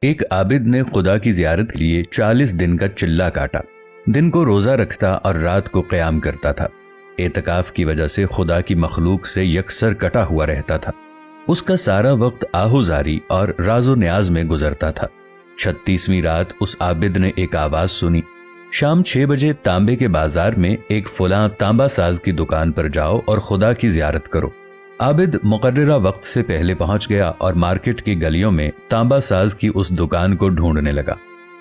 ایک عابد نے خدا کی زیارت کے لیے 40 دن کا چلہ کاٹا۔ دن کو روزہ رکھتا اور رات کو قیام کرتا تھا۔ اعتکاف کی وجہ سے خدا کی مخلوق سے یکسر کٹا ہوا رہتا تھا۔ اس کا سارا وقت آہوزاری اور راز و نیاز میں گزرتا تھا۔ 36ویں رات اس عابد نے ایک آواز سنی، شام 6 بجے تانبے کے بازار میں ایک فلاں تانبا ساز کی دکان پر جاؤ اور خدا کی زیارت کرو۔ عابد مقررہ وقت سے پہلے پہنچ گیا اور مارکیٹ کی گلیوں میں تانبا ساز کی اس دکان کو ڈھونڈنے لگا۔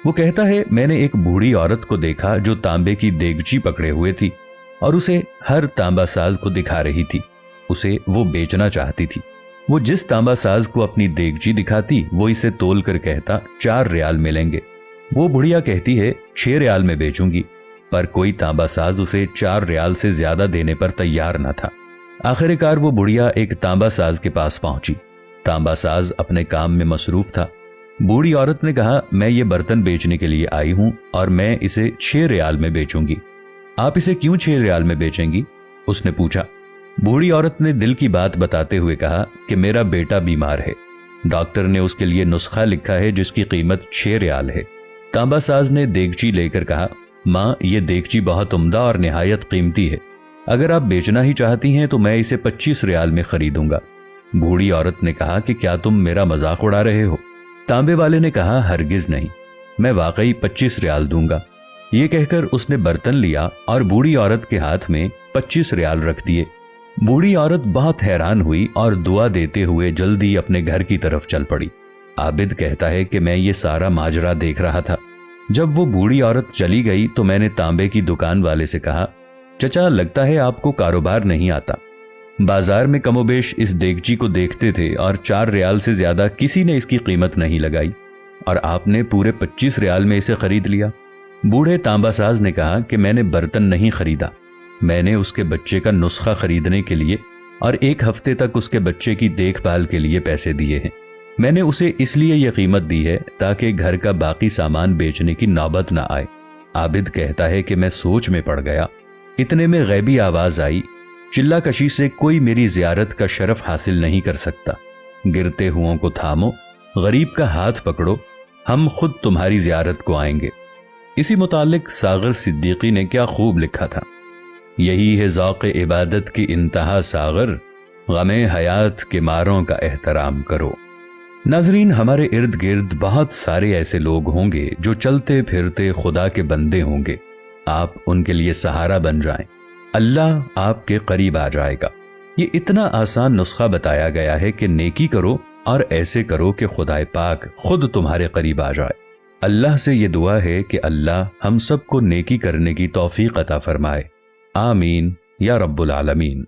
وہ کہتا ہے، میں نے ایک بوڑھی عورت کو دیکھا جو تانبے کی دیگچی پکڑے ہوئے تھی اور اسے ہر تانبا ساز کو دکھا رہی تھی۔ اسے وہ بیچنا چاہتی تھی۔ وہ جس تانبا ساز کو اپنی دیگچی دکھاتی وہ اسے تول کر کہتا 4 ریال ملیں گے۔ وہ بڑھیا کہتی ہے 6 ریال میں بیچوں گی، پر کوئی تانبا ساز اسے 4 ریال سے زیادہ دینے پر تیار نہ تھا۔ آخر کار وہ بڑھیا ایک تانبا ساز کے پاس پہنچی۔ تانبا ساز اپنے کام میں مصروف تھا۔ بوڑھی عورت نے کہا، میں یہ برتن بیچنے کے لیے آئی ہوں اور میں اسے 6 ریال میں بیچوں گی۔ آپ اسے کیوں 6 ریال میں بیچیں گی؟ اس نے پوچھا۔ بوڑھی عورت نے دل کی بات بتاتے ہوئے کہا کہ میرا بیٹا بیمار ہے، ڈاکٹر نے اس کے لیے نسخہ لکھا ہے جس کی قیمت 6 ریال ہے۔ تانبا ساز نے دیگچی لے کر کہا، ماں یہ دیگچی بہت عمدہ اور نہایت قیمتی ہے، اگر آپ بیچنا ہی چاہتی ہیں تو میں اسے 25 ریال میں خریدوں گا۔ بوڑھی عورت نے کہا کہ کیا تم میرا مذاق اڑا رہے ہو؟ تانبے والے نے کہا، ہرگز نہیں، میں واقعی 25 ریال دوں گا۔ یہ کہہ کر اس نے برتن لیا اور بوڑھی عورت کے ہاتھ میں 25 ریال رکھ دیے۔ بوڑھی عورت بہت حیران ہوئی اور دعا دیتے ہوئے جلدی اپنے گھر کی طرف چل پڑی۔ عابد کہتا ہے کہ میں یہ سارا ماجرا دیکھ رہا تھا۔ جب وہ بوڑھی عورت چلی گئی تو میں نے تانبے کی دکان والے سے کہا، چچا لگتا ہے آپ کو کاروبار نہیں آتا۔ بازار میں کم و بیش اس دیگچی کو دیکھتے تھے اور 4 ریال سے زیادہ کسی نے اس کی قیمت نہیں لگائی، اور آپ نے پورے 25 ریال میں اسے خرید لیا۔ بوڑھے تانبا ساز نے کہا کہ میں نے برتن نہیں خریدا، میں نے اس کے بچے کا نسخہ خریدنے کے لیے اور 1 ہفتے تک اس کے بچے کی دیکھ بھال کے لیے پیسے دیے ہیں۔ میں نے اسے اس لیے یہ قیمت دی ہے تاکہ گھر کا باقی سامان بیچنے کی نوبت نہ آئے۔ عابد کہتا ہے کہ میں سوچ میں پڑ گیا۔ اتنے میں غیبی آواز آئی، چلہ کشی سے کوئی میری زیارت کا شرف حاصل نہیں کر سکتا، گرتے ہوں کو تھامو، غریب کا ہاتھ پکڑو، ہم خود تمہاری زیارت کو آئیں گے۔ اسی متعلق ساغر صدیقی نے کیا خوب لکھا تھا، یہی ہے ذوق عبادت کی انتہا ساغر، غم حیات کے ماروں کا احترام کرو۔ ناظرین، ہمارے ارد گرد بہت سارے ایسے لوگ ہوں گے جو چلتے پھرتے خدا کے بندے ہوں گے۔ آپ ان کے لیے سہارا بن جائیں، اللہ آپ کے قریب آ جائے گا۔ یہ اتنا آسان نسخہ بتایا گیا ہے کہ نیکی کرو اور ایسے کرو کہ خدائے پاک خود تمہارے قریب آ جائے۔ اللہ سے یہ دعا ہے کہ اللہ ہم سب کو نیکی کرنے کی توفیق عطا فرمائے، آمین یا رب العالمین۔